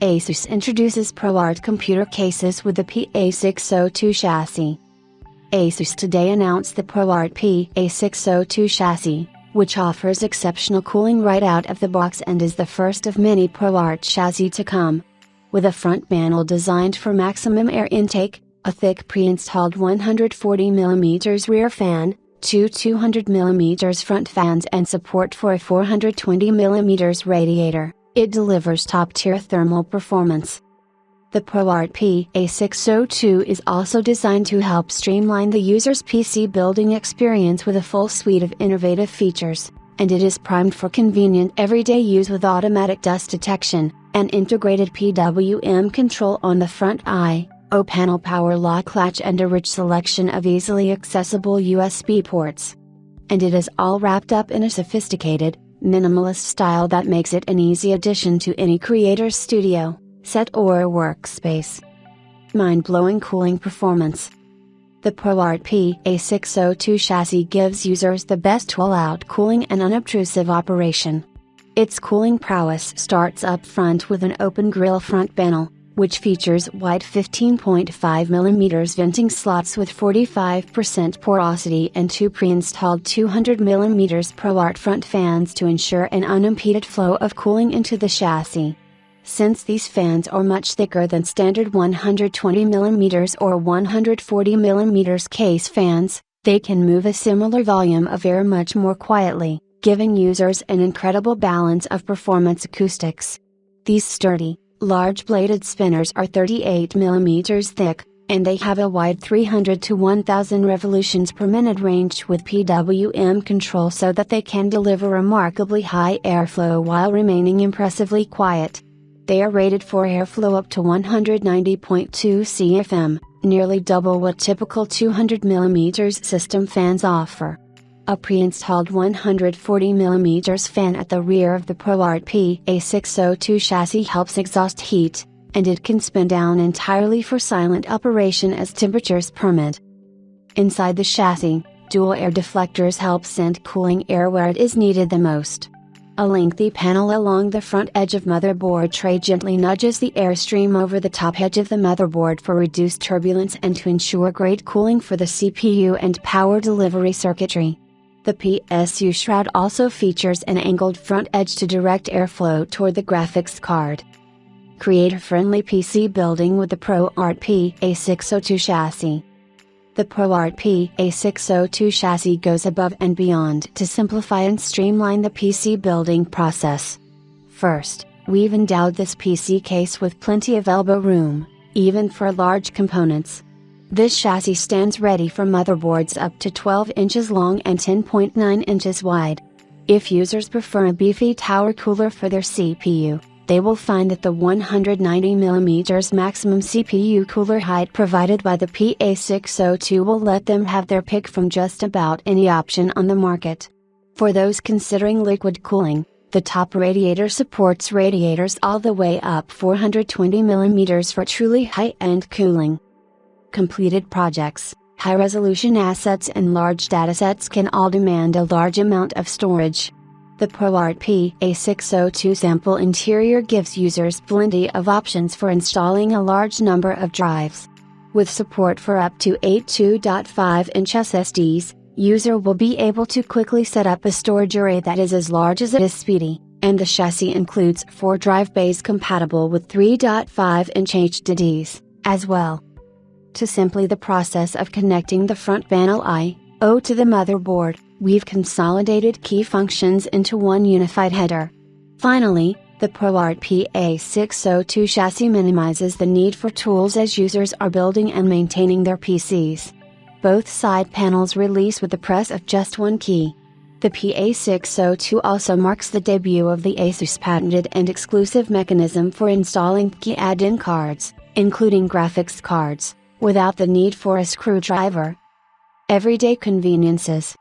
ASUS introduces ProArt computer cases with the PA602 chassis. ASUS today announced the ProArt PA602 chassis, which offers exceptional cooling right out of the box and is the first of many ProArt chassis to come. With a front panel designed for maximum air intake, a thick pre-installed 140mm rear fan, two 200mm front fans and support for a 420mm radiator, it delivers top-tier thermal performance. The ProArt PA602 is also designed to help streamline the user's PC building experience with a full suite of innovative features, and it is primed for convenient everyday use with automatic dust detection, an integrated PWM control on the front I/O panel power lock latch and a rich selection of easily accessible USB ports. And it is all wrapped up in a sophisticated, minimalist style that makes it an easy addition to any creator's studio, set or workspace. Mind-blowing cooling performance. The ProArt PA602 chassis gives users the best all-out cooling and unobtrusive operation. Its cooling prowess starts up front with an open grille front panel, which features wide 15.5mm venting slots with 45% porosity and two pre-installed 200mm ProArt front fans to ensure an unimpeded flow of cooling into the chassis. Since these fans are much thicker than standard 120mm or 140mm case fans, they can move a similar volume of air much more quietly, giving users an incredible balance of performance acoustics. These sturdy, large-bladed spinners are 38mm thick, and they have a wide 300 to 1000 revolutions per minute range with PWM control so that they can deliver remarkably high airflow while remaining impressively quiet. They are rated for airflow up to 190.2 cfm, nearly double what typical 200mm system fans offer. A pre-installed 140mm fan at the rear of the ProArt PA602 chassis helps exhaust heat, and it can spin down entirely for silent operation as temperatures permit. Inside the chassis, dual air deflectors help send cooling air where it is needed the most. A lengthy panel along the front edge of motherboard tray gently nudges the airstream over the top edge of the motherboard for reduced turbulence and to ensure great cooling for the CPU and power delivery circuitry. The PSU shroud also features an angled front edge to direct airflow toward the graphics card. Creator-friendly PC building with the ProArt PA602 chassis. The ProArt PA602 chassis goes above and beyond to simplify and streamline the PC building process. First, we've endowed this PC case with plenty of elbow room, even for large components. This chassis stands ready for motherboards up to 12 inches long and 10.9 inches wide. If users prefer a beefy tower cooler for their CPU, they will find that the 190mm maximum CPU cooler height provided by the PA602 will let them have their pick from just about any option on the market. For those considering liquid cooling, the top radiator supports radiators all the way up 420mm for truly high-end cooling. Completed projects, high-resolution assets and large datasets can all demand a large amount of storage. The ProArt PA602 sample interior gives users plenty of options for installing a large number of drives. With support for up to 8 2.5-inch SSDs, user will be able to quickly set up a storage array that is as large as it is speedy, and the chassis includes 4 drive bays compatible with 3.5-inch HDDs, as well. To simply the process of connecting the front panel I/O to the motherboard, we've consolidated key functions into one unified header. Finally, the ProArt PA602 chassis minimizes the need for tools as users are building and maintaining their PCs. Both side panels release with the press of just one key. The PA602 also marks the debut of the ASUS patented and exclusive mechanism for installing key add-in cards, including graphics cards, without the need for a screwdriver. Everyday conveniences.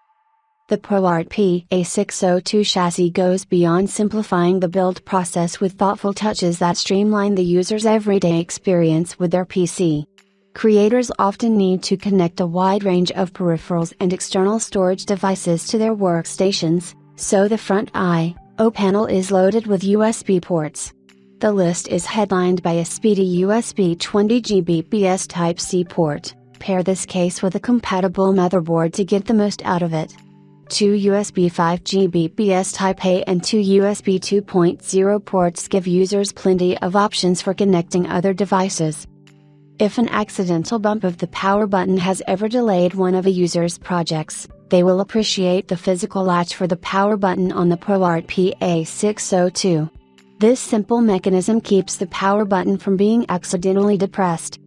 The ProArt PA602 chassis goes beyond simplifying the build process with thoughtful touches that streamline the user's everyday experience with their PC. Creators often need to connect a wide range of peripherals and external storage devices to their workstations, so the front I/O panel is loaded with USB ports. The list is headlined by a speedy USB 20 Gbps Type-C port. Pair this case with a compatible motherboard to get the most out of it. 2 USB 5 Gbps Type-A and 2 USB 2.0 ports give users plenty of options for connecting other devices. If an accidental bump of the power button has ever delayed one of a user's projects, they will appreciate the physical latch for the power button on the ProArt PA602. This simple mechanism keeps the power button from being accidentally depressed.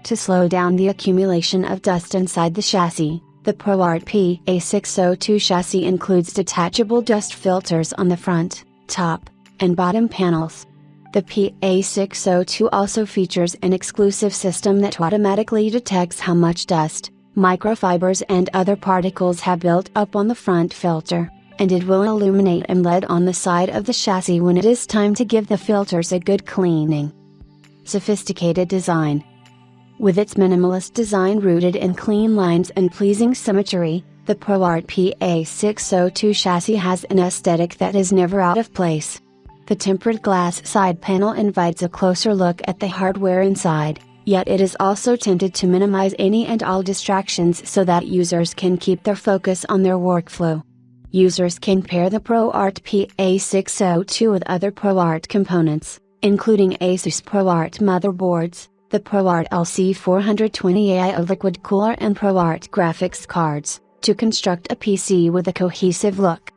To slow down the accumulation of dust inside the chassis, the ProArt PA602 chassis includes detachable dust filters on the front, top, and bottom panels. The PA602 also features an exclusive system that automatically detects how much dust, microfibers and other particles have built up on the front filter, and it will illuminate a LED on the side of the chassis when it is time to give the filters a good cleaning. Sophisticated design. With its minimalist design rooted in clean lines and pleasing symmetry, the ProArt PA602 chassis has an aesthetic that is never out of place. The tempered glass side panel invites a closer look at the hardware inside, yet it is also tinted to minimize any and all distractions so that users can keep their focus on their workflow. Users can pair the ProArt PA602 with other ProArt components, including ASUS ProArt motherboards, the ProArt LC420AI liquid cooler and ProArt graphics cards, to construct a PC with a cohesive look.